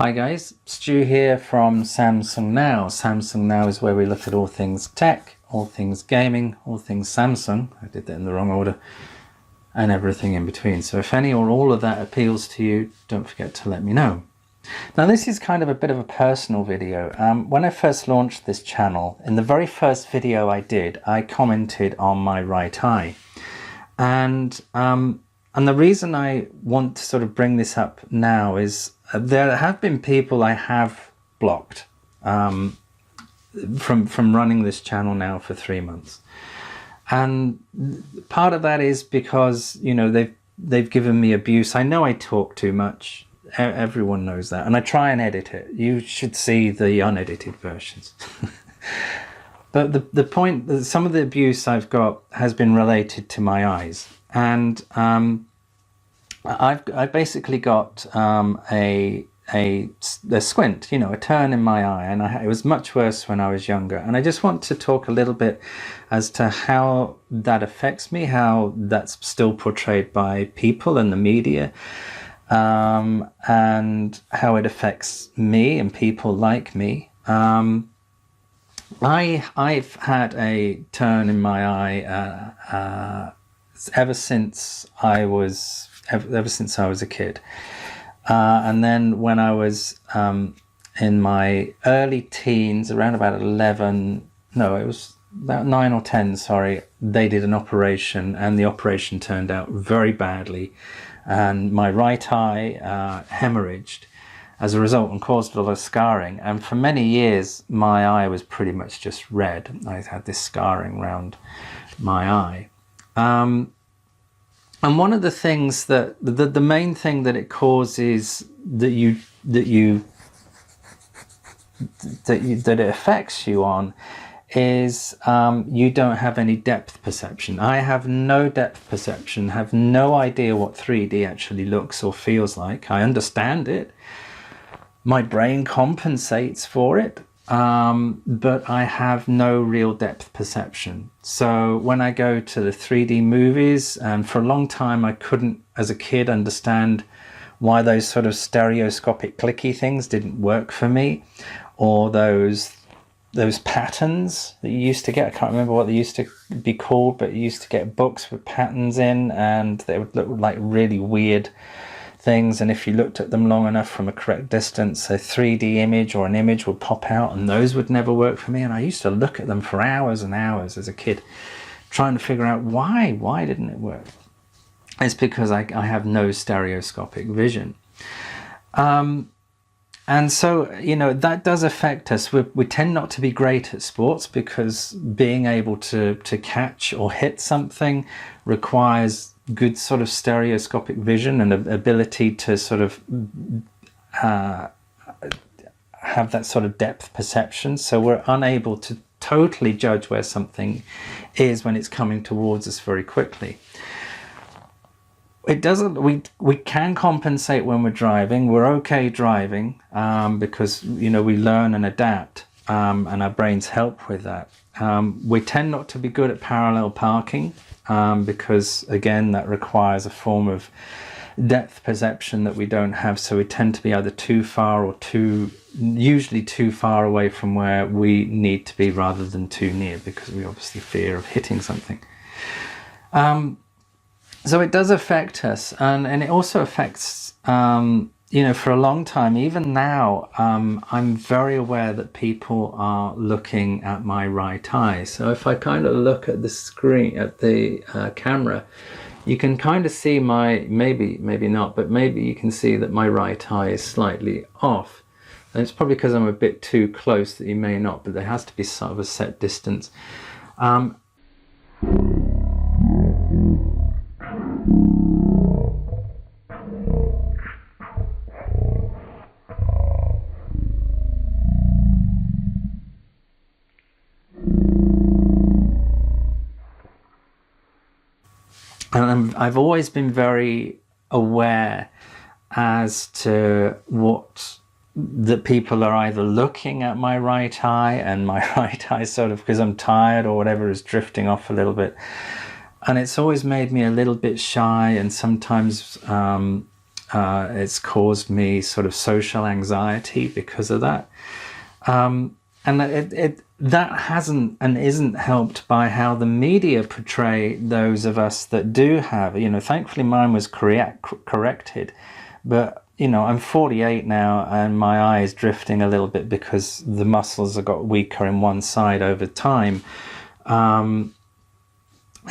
Hi guys, Stu here from Samsung Now. Samsung Now is where we look at all things tech, all things gaming, all things Samsung, I did that in the wrong order, and everything in between. So if any or all of that appeals to you, don't forget to let me know. Now this is kind of a bit of a personal video. When I first launched this channel, in the very first video I did, I commented on my right eye. And the reason I want to sort of bring this up now is there have been people I have blocked from running this channel now for 3 months, and part of that is because, you know, they've given me abuse. I know I talk too much. Everyone knows that, and I try and edit it. You should see the unedited versions. But the point that some of the abuse I've got has been related to my eyes, and I basically got a squint, you know, a turn in my eye, and it was much worse when I was younger. And I just want to talk a little bit as to how that affects me, how that's still portrayed by people and the media, and how it affects me and people like me. I've had a turn in my eye ever since I was a kid, and then when I was in my early teens, around about 11, no, it was about 9 or 10, sorry, they did an operation, and the operation turned out very badly, and my right eye hemorrhaged as a result and caused a lot of scarring. And for many years my eye was pretty much just red. I had this scarring around my eye. And one of the things that the main thing that it causes, that it affects you on, is you don't have any depth perception. I have no depth perception, have no idea what 3D actually looks or feels like. I understand it. My brain compensates for it. But I have no real depth perception. So when I go to the 3D movies, and for a long time I couldn't, as a kid, understand why those sort of stereoscopic clicky things didn't work for me, or those patterns that you used to get. I can't remember what they used to be called, but you used to get books with patterns in, and they would look like really weird things, and if you looked at them long enough from a correct distance, a 3D image or an image would pop out, and those would never work for me. And I used to look at them for hours and hours as a kid, trying to figure out why didn't it work. It's because I have no stereoscopic vision. And so, you know, that does affect us. We tend not to be great at sports because being able to catch or hit something requires good sort of stereoscopic vision and ability to sort of have that sort of depth perception. So we're unable to totally judge where something is when it's coming towards us very quickly. It doesn't, we can compensate when we're driving. We're okay driving because, you know, we learn and adapt, and our brains help with that. We tend not to be good at parallel parking because, again, that requires a form of depth perception that we don't have. So we tend to be either too far or usually too far away from where we need to be rather than too near, because we obviously fear of hitting something. So it does affect us, and it also affects, you know, for a long time, even now, I'm very aware that people are looking at my right eye. So if I kind of look at the screen, at the camera, you can kind of see maybe not, but maybe you can see that my right eye is slightly off. And it's probably because I'm a bit too close that you may not, but there has to be sort of a set distance. And I've always been very aware as to that people are either looking at my right eye, and my right eye sort of, because I'm tired or whatever, is drifting off a little bit. And it's always made me a little bit shy, and sometimes It's caused me sort of social anxiety because of that. And that hasn't and isn't helped by how the media portray those of us that do have, thankfully mine was corrected, but, I'm 48 now and my eye is drifting a little bit because the muscles have got weaker in one side over time. And,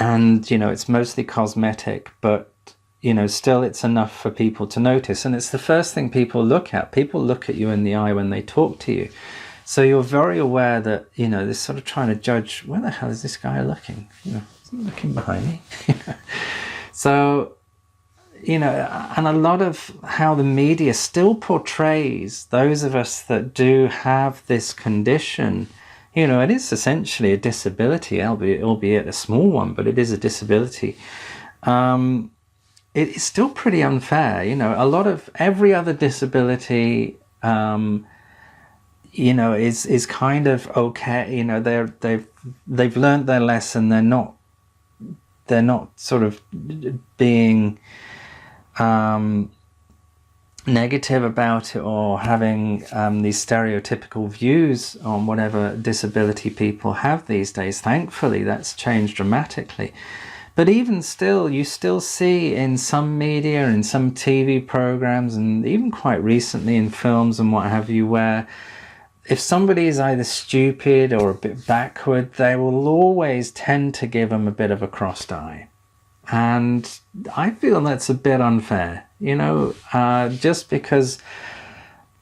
it's mostly cosmetic, but, still it's enough for people to notice. And it's the first thing people look at. People look at you in the eye when they talk to you. So you're very aware that, they're sort of trying to judge, where the hell is this guy looking? Is he looking behind me? So, and a lot of how the media still portrays those of us that do have this condition, it is essentially a disability, albeit a small one, but it is a disability. It is still pretty unfair. A lot of every other disability, is kind of okay. They've learned their lesson. They're not sort of being negative about it or having these stereotypical views on whatever disability people have these days. Thankfully, that's changed dramatically. But even still, you still see in some media, in some TV programs, and even quite recently in films and what have you, where if somebody is either stupid or a bit backward, they will always tend to give them a bit of a crossed eye. And I feel that's a bit unfair, just because,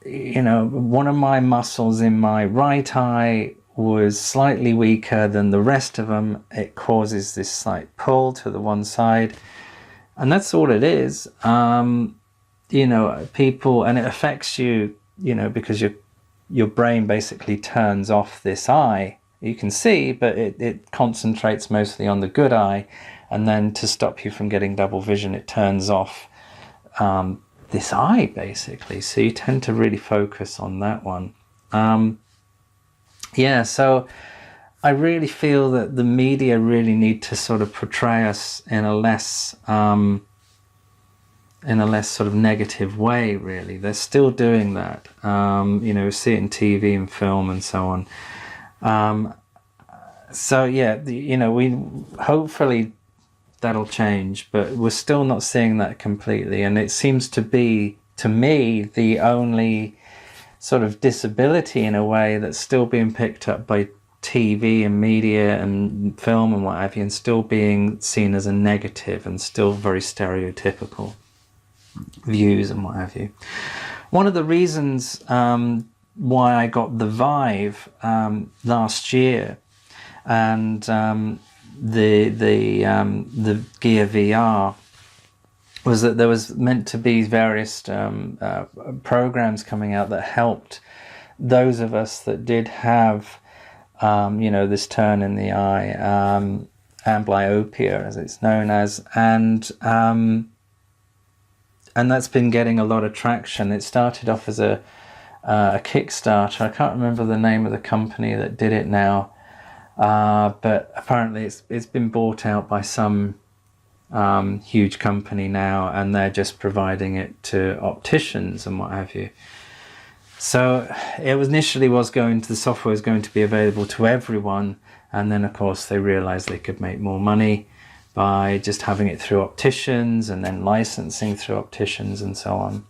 one of my muscles in my right eye was slightly weaker than the rest of them. It causes this slight pull to the one side. And that's all it is. People, and it affects you, because your brain basically turns off this eye. You can see, but it concentrates mostly on the good eye. And then to stop you from getting double vision, it turns off this eye, basically. So you tend to really focus on that one. So I really feel that the media really need to sort of portray us in a less sort of negative way, really. They're still doing that. See it in TV and film and so on. We hopefully that'll change, but we're still not seeing that completely. And it seems to be, to me, the only sort of disability in a way that's still being picked up by TV and media and film and what have you, and still being seen as a negative and still very stereotypical views and what have you. One of the reasons why I got the Vive last year and the Gear VR was that there was meant to be various programs coming out that helped those of us that did have this turn in the eye, amblyopia as it's known as, and that's been getting a lot of traction. It started off as a Kickstarter. I can't remember the name of the company that did it now, but apparently it's been bought out by some huge company now, and they're just providing it to opticians and what have you. So it was initially the software was going to be available to everyone, and then of course they realized they could make more money by just having it through opticians and then licensing through opticians and so on.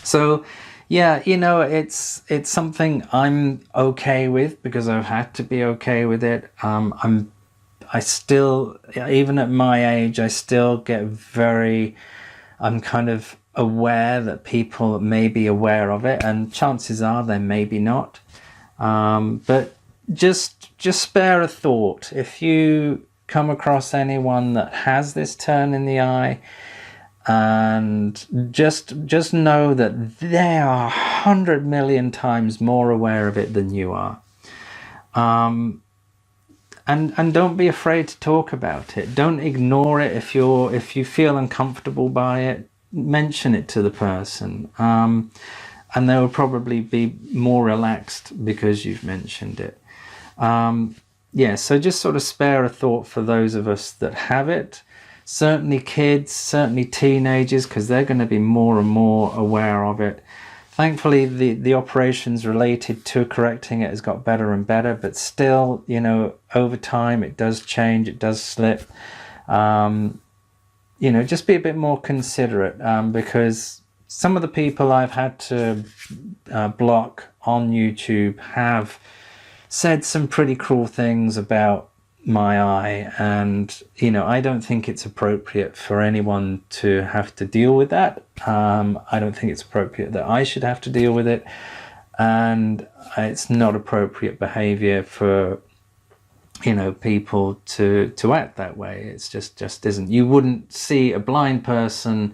So yeah, it's something I'm okay with because I've had to be okay with it. I still, even at my age, I still get I'm kind of aware that people may be aware of it, and chances are they maybe not. But just spare a thought. If you come across anyone that has this turn in the eye, and just know that they are 100 million times more aware of it than you are. And don't be afraid to talk about it. Don't ignore it. If you feel uncomfortable by it, mention it to the person. And they will probably be more relaxed because you've mentioned it. So just sort of spare a thought for those of us that have it. Certainly kids, certainly teenagers, because they're going to be more and more aware of it. Thankfully, the operations related to correcting it has got better and better, but still, you know, over time it does change, it does slip. You know, just be a bit more considerate, because some of the people I've had to block on YouTube have said some pretty cruel things about my eye, and you know, I don't think it's appropriate for anyone to have to deal with that. I don't think it's appropriate that I should have to deal with it, and it's not appropriate behavior for, you know, people to act that way. It's just isn't. You wouldn't see a blind person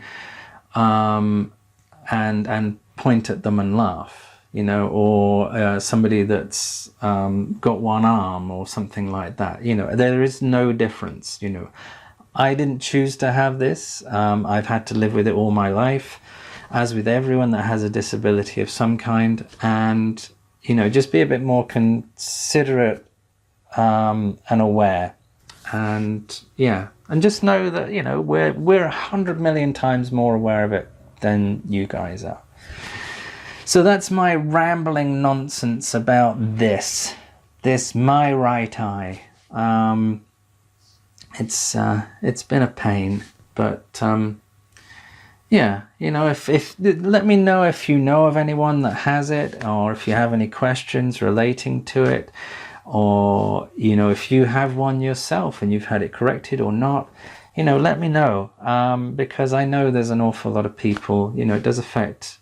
and point at them and laugh, you know, or somebody that's got one arm or something like that. You know, there is no difference. You know, I didn't choose to have this. I've had to live with it all my life, as with everyone that has a disability of some kind. And, you know, just be a bit more considerate and aware. And yeah, and just know that, you know, we're 100 million times more aware of it than you guys are. So that's my rambling nonsense about this my right eye. It's been a pain, but yeah, you know, if let me know if you know of anyone that has it, or if you have any questions relating to it, or you know, if you have one yourself and you've had it corrected or not. You know, let me know, because I know there's an awful lot of people, you know, it does affect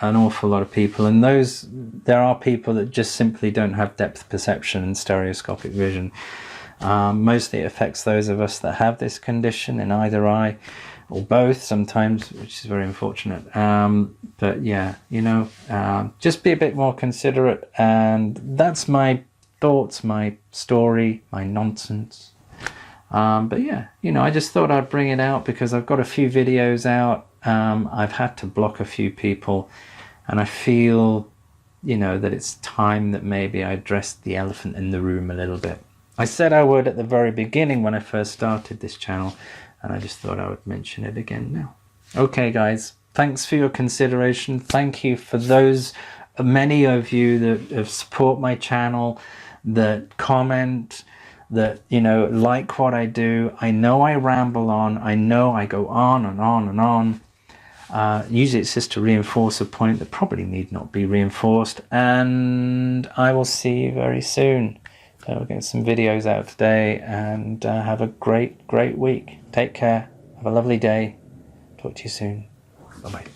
an awful lot of people, and there are people that just simply don't have depth perception and stereoscopic vision. Mostly it affects those of us that have this condition in either eye, or both sometimes, which is very unfortunate. But yeah, you know, just be a bit more considerate, and that's my thoughts, my story, my nonsense. But yeah, you know, I just thought I'd bring it out because I've got a few videos out. I've had to block a few people, and I feel, you know, that it's time that maybe I addressed the elephant in the room a little bit. I said I would at the very beginning when I first started this channel, and I just thought I would mention it again now. Okay guys, thanks for your consideration. Thank you for those many of you that have support my channel, that comment, that, you know, like what I do. I know I ramble on, I know I go on and on and on. Usually it's just to reinforce a point that probably need not be reinforced, and I will see you very soon. So we'll get some videos out today, and have a great week. Take care, have a lovely day, talk to you soon, bye bye.